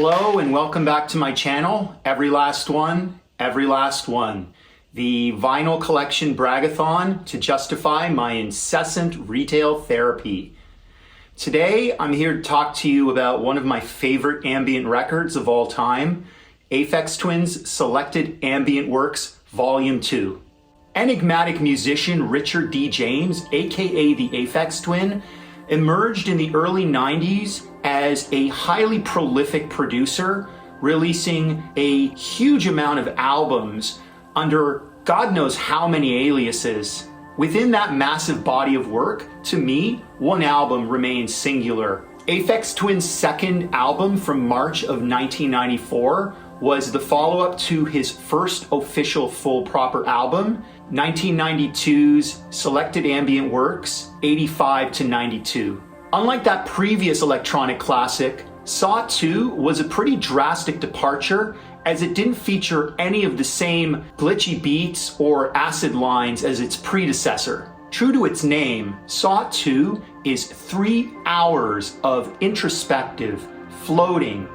Hello and welcome back to my channel, Every Last One, Every Last One, the vinyl collection bragathon to justify my incessant retail therapy. Today I'm here to talk to you about one of my favorite ambient records of all time, Aphex Twin's Selected Ambient Works Volume 2. Enigmatic musician Richard D. James, aka the Aphex Twin, emerged in the early 90s as a highly prolific producer, releasing a huge amount of albums under God knows how many aliases. Within that massive body of work, to me, one album remains singular. Aphex Twin's second album from March of 1994 was the follow-up to his first official full proper album, 1992's Selected Ambient Works, 85 to 92. Unlike that previous electronic classic, Saw 2 was a pretty drastic departure as it didn't feature any of the same glitchy beats or acid lines as its predecessor. True to its name, Saw 2 is 3 hours of introspective, floating,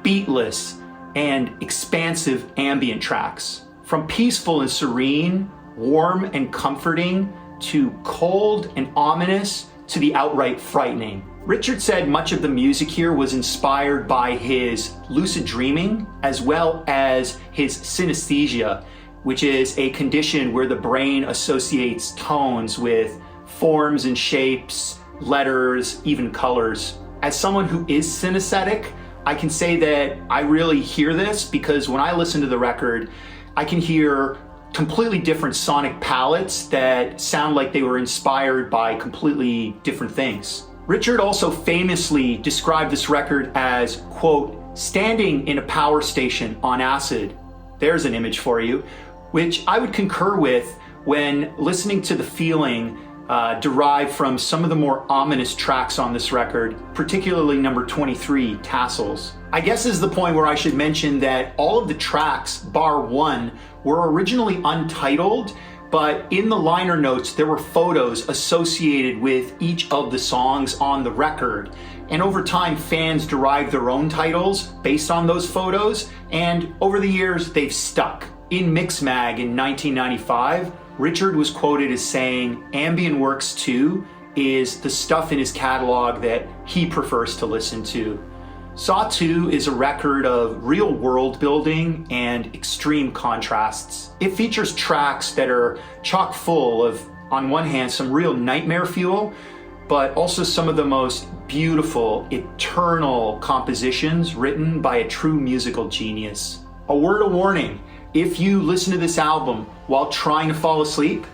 beatless, and expansive ambient tracks. From peaceful and serene, warm and comforting, to cold and ominous, to the outright frightening. Richard said much of the music here was inspired by his lucid dreaming as well as his synesthesia, which is a condition where the brain associates tones with forms and shapes, letters, even colors. As someone who is synesthetic, I can say that I really hear this because when I listen to the record, I can hear completely different sonic palettes that sound like they were inspired by completely different things. Richard also famously described this record as, quote, standing in a power station on acid. There's an image for you, which I would concur with when listening to the feeling derived from some of the more ominous tracks on this record, particularly number 23, Tassels. I guess this is the point where I should mention that all of the tracks, bar one, were originally untitled, but in the liner notes there were photos associated with each of the songs on the record. And over time, fans derived their own titles based on those photos, and over the years they've stuck. In Mixmag in 1995, Richard was quoted as saying, Ambient Works 2 is the stuff in his catalog that he prefers to listen to. Saw 2 is a record of real world building and extreme contrasts. It features tracks that are chock full of, on one hand, some real nightmare fuel, but also some of the most beautiful, eternal compositions written by a true musical genius. A word of warning, if you listen to this album while trying to fall asleep,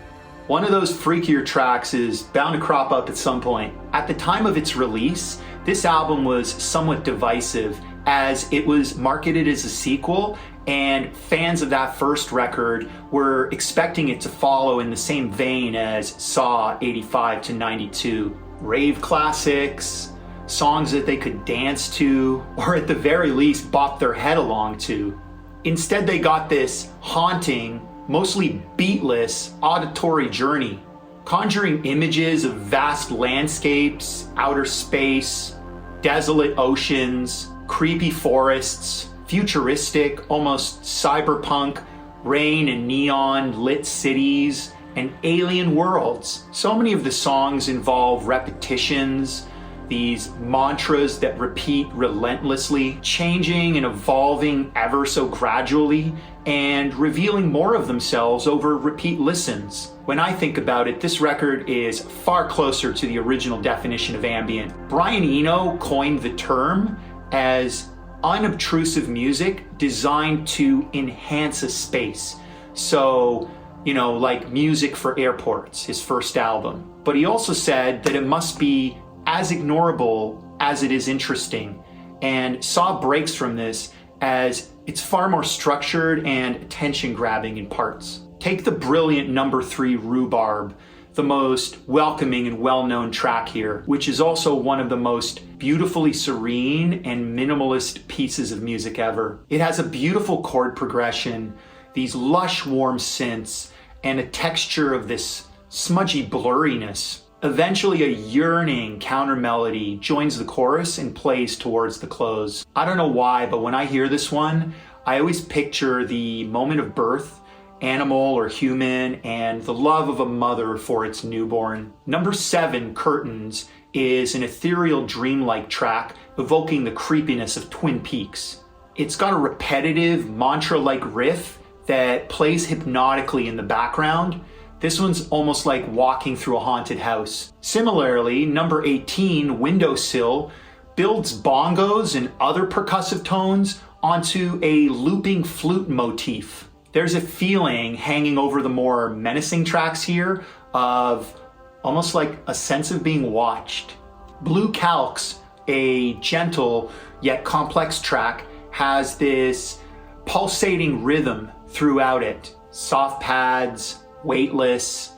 one of those freakier tracks is bound to crop up at some point. At the time of its release, this album was somewhat divisive as it was marketed as a sequel, and fans of that first record were expecting it to follow in the same vein as Saw 85 to 92. Rave classics, songs that they could dance to, or at the very least bop their head along to. Instead, they got this haunting, mostly beatless, auditory journey, conjuring images of vast landscapes, outer space, desolate oceans, creepy forests, futuristic, almost cyberpunk, rain and neon lit cities, and alien worlds. So many of the songs involve repetitions, these mantras that repeat relentlessly, changing and evolving ever so gradually, and revealing more of themselves over repeat listens. When I think about it, this record is far closer to the original definition of ambient. Brian Eno coined the term as unobtrusive music designed to enhance a space. So, like music for airports, his first album. But he also said that it must be as ignorable as it is interesting. And Saw breaks from this as it's far more structured and attention-grabbing in parts. Take the brilliant number 3 Rhubarb, the most welcoming and well-known track here, which is also one of the most beautifully serene and minimalist pieces of music ever. It has a beautiful chord progression, these lush warm synths, and a texture of this smudgy blurriness. Eventually, a yearning counter melody joins the chorus and plays towards the close. I don't know why, but when I hear this one, I always picture the moment of birth, animal or human, and the love of a mother for its newborn. Number 7, Curtains, is an ethereal dreamlike track evoking the creepiness of Twin Peaks. It's got a repetitive mantra-like riff that plays hypnotically in the background. This one's almost like walking through a haunted house. Similarly, number 18, Windowsill, builds bongos and other percussive tones onto a looping flute motif. There's a feeling hanging over the more menacing tracks here of almost like a sense of being watched. Blue Calx, a gentle yet complex track, has this pulsating rhythm throughout it. Soft pads, weightless,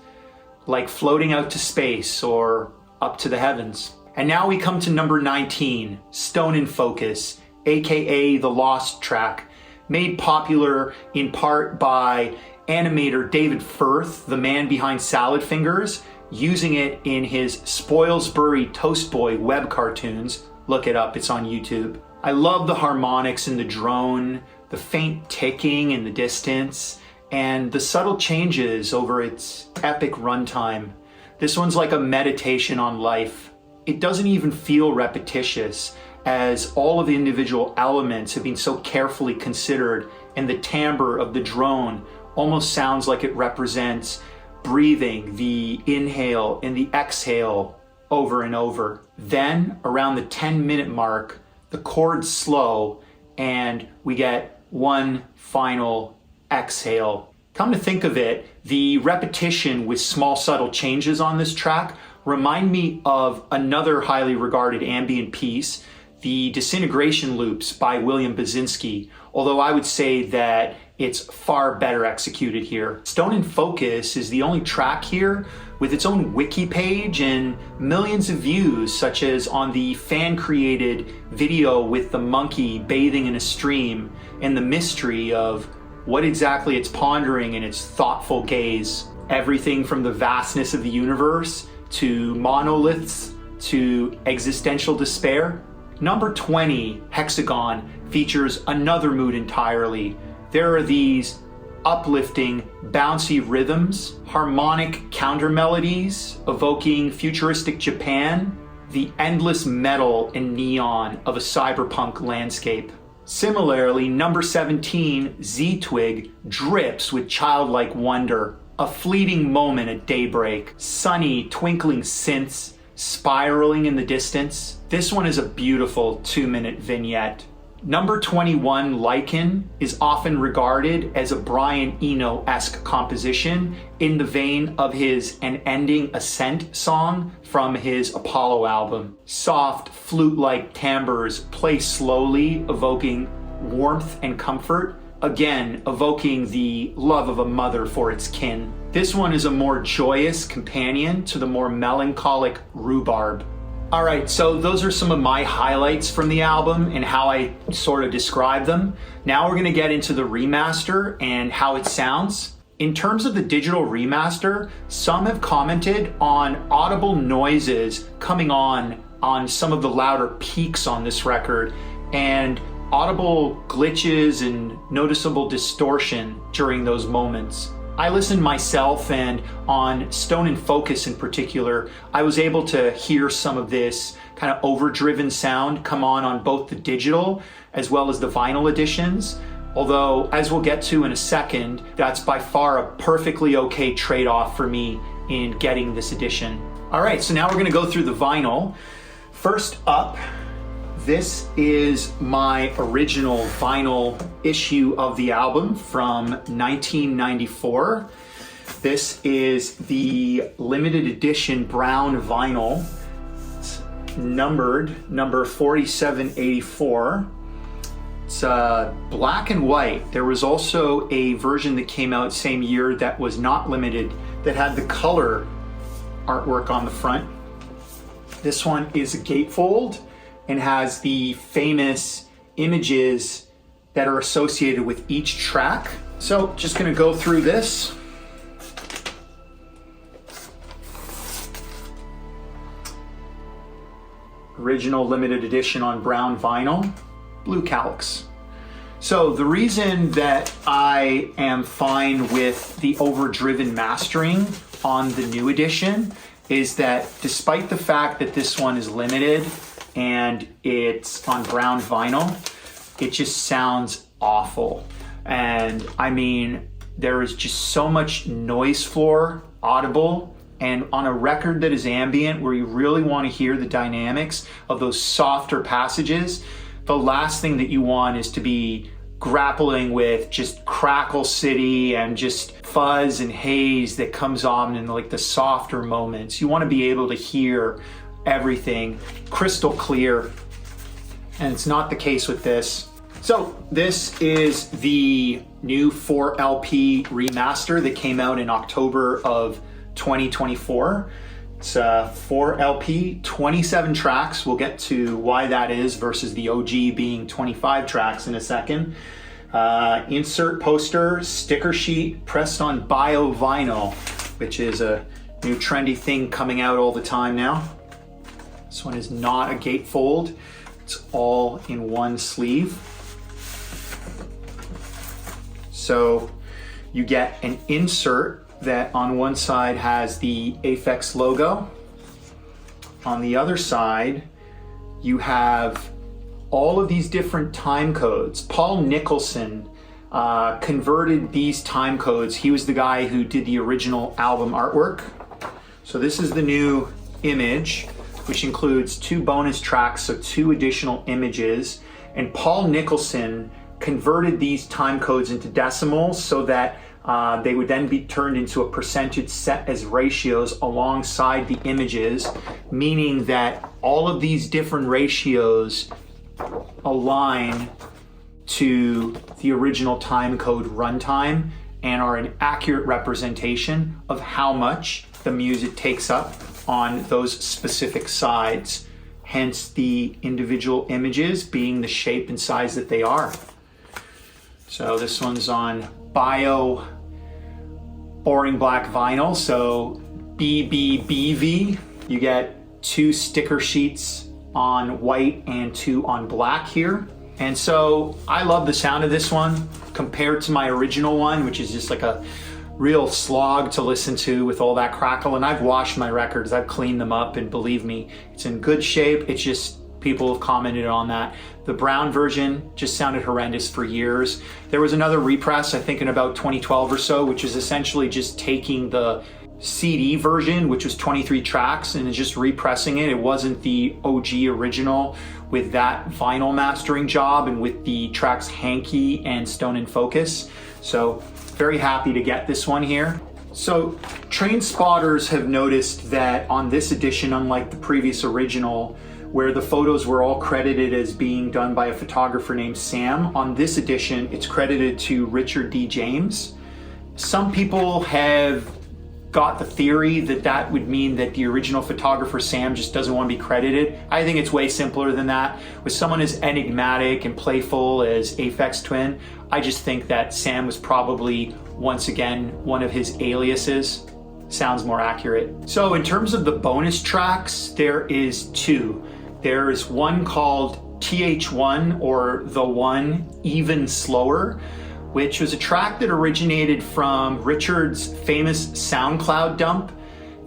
like floating out to space or up to the heavens. And now we come to number 19, Stone in Focus, aka the Lost track, made popular in part by animator David Firth, the man behind Salad Fingers, using it in his Spoilsbury Toast Boy web cartoons. Look it up, it's on YouTube. I love the harmonics in the drone, the faint ticking in the distance, and the subtle changes over its epic runtime. This one's like a meditation on life. It doesn't even feel repetitious, as all of the individual elements have been so carefully considered, and the timbre of the drone almost sounds like it represents breathing the inhale and the exhale over and over. Then, around the 10-minute mark, the chords slow and we get one final exhale. Come to think of it, the repetition with small subtle changes on this track remind me of another highly regarded ambient piece, The Disintegration Loops by William Basinski, although I would say that it's far better executed here. Stone in Focus is the only track here with its own wiki page and millions of views, such as on the fan-created video with the monkey bathing in a stream and the mystery of what exactly it's pondering in its thoughtful gaze. Everything from the vastness of the universe to monoliths to existential despair. Number 20, Hexagon, features another mood entirely. There are these uplifting, bouncy rhythms, harmonic counter melodies evoking futuristic Japan, the endless metal and neon of a cyberpunk landscape. Similarly, number 17, Z-Twig, drips with childlike wonder. A fleeting moment at daybreak, sunny, twinkling synths spiraling in the distance. This one is a beautiful 2-minute vignette. Number 21, Lichen, is often regarded as a Brian Eno-esque composition in the vein of his An Ending Ascent song from his Apollo album. Soft, flute-like timbres play slowly, evoking warmth and comfort, again evoking the love of a mother for its kin. This one is a more joyous companion to the more melancholic Rhubarb. All right, so those are some of my highlights from the album and how I sort of describe them. Now we're gonna get into the remaster and how it sounds. In terms of the digital remaster, some have commented on audible noises coming on some of the louder peaks on this record, and audible glitches and noticeable distortion during those moments. I listened myself, and on Stone in Focus in particular, I was able to hear some of this kind of overdriven sound come on both the digital as well as the vinyl editions. Although, as we'll get to in a second, that's by far a perfectly okay trade-off for me in getting this edition. All right, so now we're gonna go through the vinyl. First up, this is my original vinyl issue of the album from 1994. This is the limited edition brown vinyl. It's numbered number 4784. It's black and white. There was also a version that came out same year that was not limited, that had the color artwork on the front. This one is a gatefold and has the famous images that are associated with each track. So just gonna go through this. Original limited edition on brown vinyl, blue calyx. So the reason that I am fine with the overdriven mastering on the new edition is that despite the fact that this one is limited and it's on brown vinyl, it just sounds awful. And I mean, there is just so much noise floor audible, and on a record that is ambient, where you really want to hear the dynamics of those softer passages, the last thing that you want is to be grappling with just crackle city and just fuzz and haze that comes on in like the softer moments. You want to be able to hear everything crystal clear, and it's not the case with this. So this is the new 4LP remaster that came out in October of 2024. It's a 4LP, 27 tracks. We'll get to why that is versus the OG being 25 tracks in a second. Insert poster, sticker sheet, pressed on bio vinyl, which is a new trendy thing coming out all the time now. This one is not a gatefold. It's all in one sleeve. So you get an insert that on one side has the Aphex logo. On the other side, you have all of these different time codes. Paul Nicholson converted these time codes. He was the guy who did the original album artwork. So this is the new image, which includes 2 bonus tracks, so 2 additional images. And Paul Nicholson converted these time codes into decimals so that they would then be turned into a percentage set as ratios alongside the images, meaning that all of these different ratios align to the original time code runtime and are an accurate representation of how much the music takes up on those specific sides, hence the individual images being the shape and size that they are. So this one's on bio boring black vinyl, so BBBV. You get 2 sticker sheets on white and 2 on black here. And so I love the sound of this one compared to my original one, which is just like a real slog to listen to with all that crackle. And I've washed my records, I've cleaned them up, and believe me, it's in good shape. It's just people have commented on that. The brown version just sounded horrendous for years. There was another repress, I think in about 2012 or so, which is essentially just taking the CD version, which was 23 tracks, and just repressing it. It wasn't the OG original with that vinyl mastering job and with the tracks Hanky and Stone in Focus. So very happy to get this one here. So train spotters have noticed that on this edition, unlike the previous original, where the photos were all credited as being done by a photographer named Sam, on this edition, it's credited to Richard D. James. Some people have got the theory that that would mean that the original photographer Sam just doesn't want to be credited. I think it's way simpler than that. With someone as enigmatic and playful as Aphex Twin, I just think that Sam was probably, once again, one of his aliases. Sounds more accurate. So in terms of the bonus tracks, there is 2. There is one called TH1, or The One, Even Slower, which was a track that originated from Richard's famous SoundCloud dump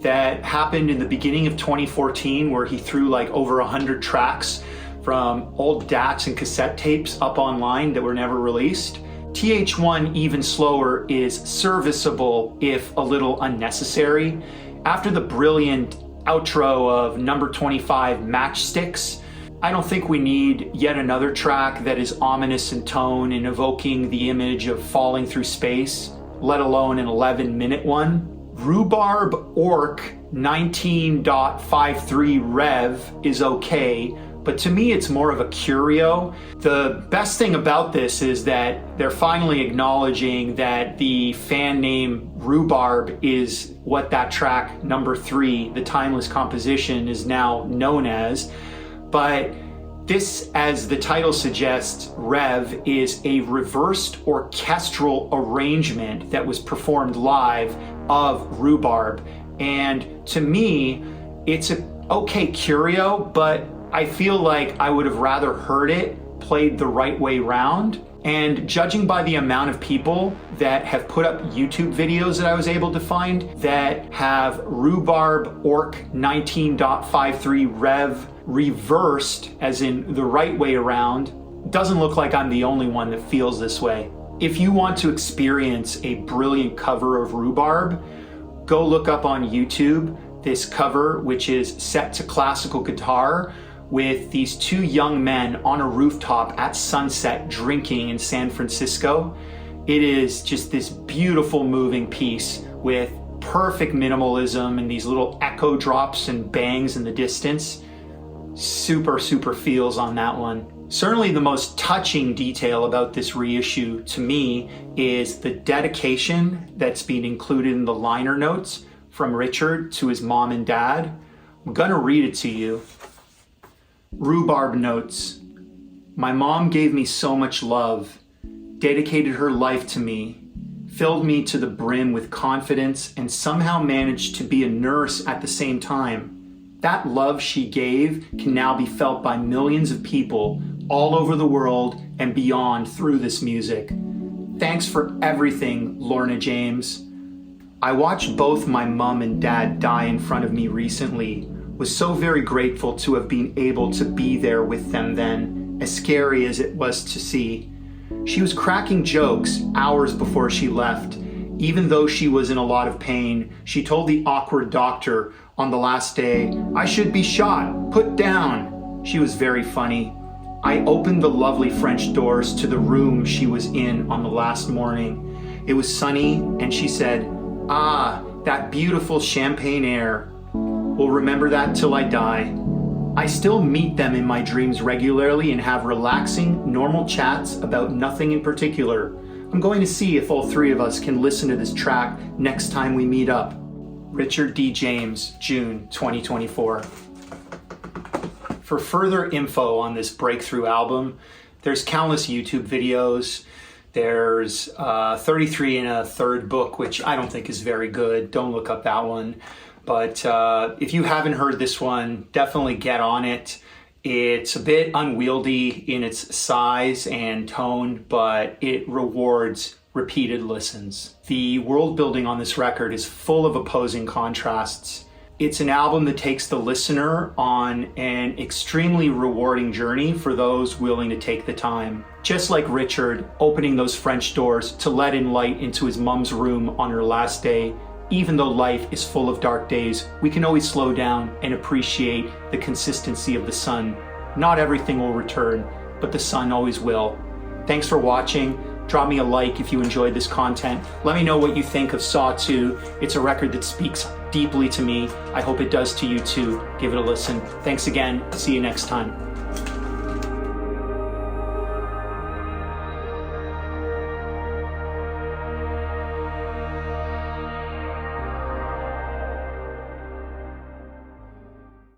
that happened in the beginning of 2014, where he threw like over 100 tracks from old DATs and cassette tapes up online that were never released. TH1 Even Slower is serviceable, if a little unnecessary. After the brilliant outro of number 25, Matchsticks, I don't think we need yet another track that is ominous in tone and evoking the image of falling through space, let alone an 11-minute one. Rhubarb Orc 19.53 Rev is okay, but to me it's more of a curio. The best thing about this is that they're finally acknowledging that the fan name Rhubarb is what that track number 3, the Timeless Composition, is now known as. But this, as the title suggests, Rev, is a reversed orchestral arrangement that was performed live of Rhubarb. And to me, it's a okay curio, but I feel like I would have rather heard it played the right way round. And judging by the amount of people that have put up YouTube videos that I was able to find that have Rhubarb Orc 19.53 Rev reversed, as in the right way around, doesn't look like I'm the only one that feels this way. If you want to experience a brilliant cover of Rhubarb, go look up on YouTube this cover, which is set to classical guitar with these two young men on a rooftop at sunset drinking in San Francisco. It is just this beautiful moving piece with perfect minimalism and these little echo drops and bangs in the distance. Super feels on that one. Certainly the most touching detail about this reissue to me is the dedication that's been included in the liner notes from Richard to his mom and dad. I'm gonna read it to you. Rhubarb Notes. My mom gave me so much love, dedicated her life to me, filled me to the brim with confidence, and somehow managed to be a nurse at the same time. That love she gave can now be felt by millions of people all over the world and beyond through this music. Thanks for everything, Lorna James. I watched both my mom and dad die in front of me recently. Was so very grateful to have been able to be there with them then, as scary as it was to see. She was cracking jokes hours before she left. Even though she was in a lot of pain, she told the awkward doctor on the last day, "I should be shot, put down." She was very funny. I opened the lovely French doors to the room she was in on the last morning. It was sunny, and she said, "Ah, that beautiful champagne air. Will remember that till I die." I still meet them in my dreams regularly and have relaxing, normal chats about nothing in particular. I'm going to see if all three of us can listen to this track next time we meet up. Richard D. James, June 2024. For further info on this breakthrough album, there's countless YouTube videos. There's 33 and a third book, which I don't think is very good. Don't look up that one. But if you haven't heard this one, definitely get on it. It's a bit unwieldy in its size and tone, but it rewards repeated listens. The world building on this record is full of opposing contrasts. It's an album that takes the listener on an extremely rewarding journey for those willing to take the time. Just like Richard opening those French doors to let in light into his mom's room on her last day. Even though life is full of dark days, we can always slow down and appreciate the consistency of the sun. Not everything will return, but the sun always will. Thanks for watching. Drop me a like if you enjoyed this content. Let me know what you think of Saw 2. It's a record that speaks deeply to me. I hope it does to you too. Give it a listen. Thanks again. See you next time.